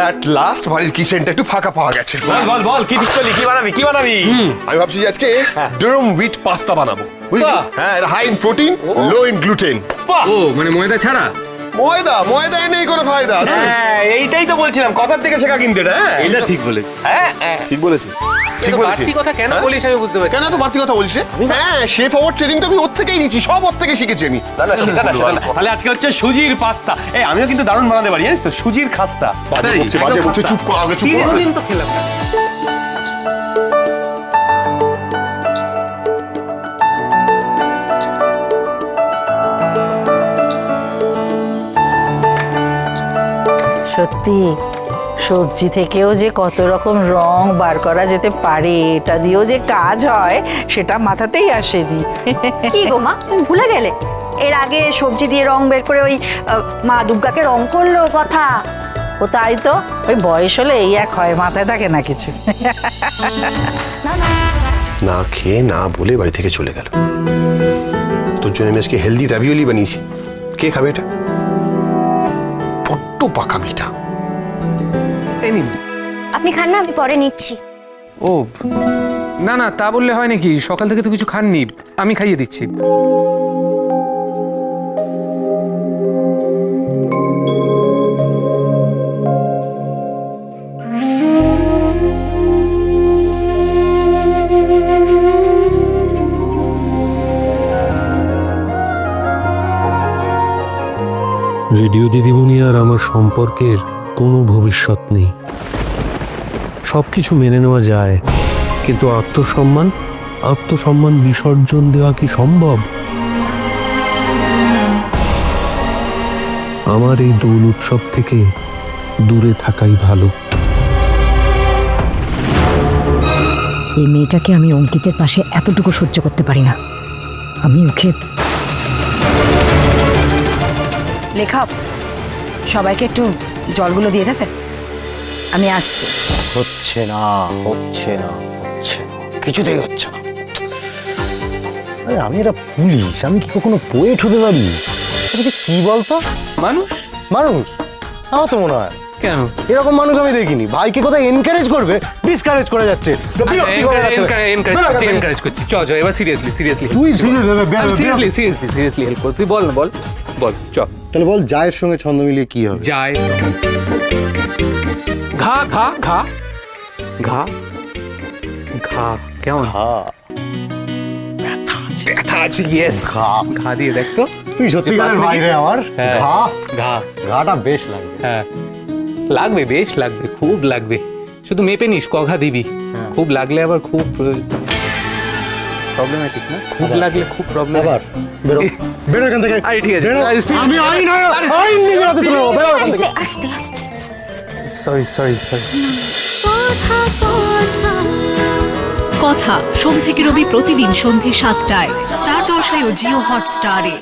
At last বাড়ির কিচেনটা একটু ফাঁকা পাওয়া গেছে। বল বল কি ঠিক করলি, কি বানাবি? আমি ভাবছি যে আজকে ডুরুম হুইট পাস্তা বানাবো, বুঝলি? বাহ! হ্যাঁ, এটা high in protein, low in gluten. ও মানে ময়দা ছাড়া? ময়দা নেই কোনো ফায়দা। হ্যাঁ, এইটাই তো বলছিলাম, কথার থেকে শেখা কিন্তু এটা। এটা ঠিক বলেছি। হ্যাঁ ঠিক বলেছি, ঠিক এত বলেছি। বাড়তি কথা কেন বলিস আমি বুঝতে পারছি। কেন এত বাড়তি কথা বলছে? হ্যাঁ, শেফ হওয়ার ট্রেনিং তো আমি ওর থেকেই নিচ্ছি, সব ওর থেকে শিখেছি আমি। না সেটা না। তাহলে আজকে হচ্ছে সুজির পাস্তা। আমিও কিন্তু দারুণ বানাতে পারি, জানিস তো, সুজির খাস্তা। বাজে বলছে, চুপ কর, আগে চুপ কর। কোনোদিন তো খেলাম না। সত্যি সবজি থেকেও যে কত রকম রং বার করা যেতে পারে, এটা দিয়েও যে কাজ হয় সেটা মাথাতেই আসেনি। কি গো মা, তুমি ভুলে গেলে? এর আগে সবজি দিয়ে রং বের করে ওই মা দুর্গাকে রং করলো কথা। ও তাই তো, ওই বয়স হলে এই এক হয়, মাথায় থাকে না কিছু। না খেয়ে না বলে বাড়ি থেকে চলে গেল। তোর জন্য আমি আজকে হেলদি রাভিওলি বানিয়েছি, কে খাবে এটা? বড্ড পাকা মিঠা। এই নিন। আপনি খান না, আমি পরে নিচ্ছি। ও না না, তা বললে হয় নাকি? সকাল থেকে তো কিছু খাননি, আমি খাইয়ে দিচ্ছি। রেডিও দিদিমণি আর আমার সম্পর্কের কোনো ভবিষ্যৎ নেই। সব কিছু মেনে নেওয়া যায়, কিন্তু আত্মসম্মান বিসর্জন দেওয়া কি সম্ভব? আমার এই দোল উৎসব থেকে দূরে থাকাই ভালো। এই মেয়েটাকে আমি অঙ্কিতের পাশে এতটুকু সহ্য করতে পারি না। আমি ওকে লেখা, সবাইকে একটু জলগুলো দিয়ে দেবে, আমি আসছি। হচ্ছে না কিছুতেই হচ্ছে না। আরে আমি একটা পুলিশ, আমি কি কখনো পোয়েট হতে পারি? কি বলতো মানুষ মানুষ, আমার তো মনে হয় কেন? এরকম মানুষ আমি দেখিনি। ভাইকে কোথায় এনকারেজ করবে, ডিসকারেজ করে যাচ্ছে। এনকারেজ করছি। চ এবার সিরিয়াসলি তুই সিরিয়াসলি হেল্প কর। তুই বল না, বল চ। তাহলে বল, জায়ের সঙ্গে ছন্দ মিলিয়ে কি হবে? যায় ঘা ঘা ঘা ঘা ঘা কেমন? ব্যথা আছে, ইয়েস। ঘা দিয়ে দেখ তো। তুই সত্যিকারের ভাই রে আমার। হ্যাঁ। ঘা ঘা ঘাটা বেশ লাগবে। হ্যাঁ লাগবে, বেশ লাগবে, খুব লাগবে। শুধু মেপে নিস কঘা দিবি। খুব লাগলে আবার খুব প্রবলেমেটিক না? খুব লাগলে খুব প্রবলেম। আবার বেরো এখান থেকে। আরে ঠিক আছে, আমি আইন নিজের হাতে তুলে নেবো। বেরো এখান থেকে। আস্তে আস্তে। সরি কথা সোম থেকে রবি প্রতিদিন সন্ধ্যে ৭টায় স্টার জলসায় ও জিও হটস্টারে।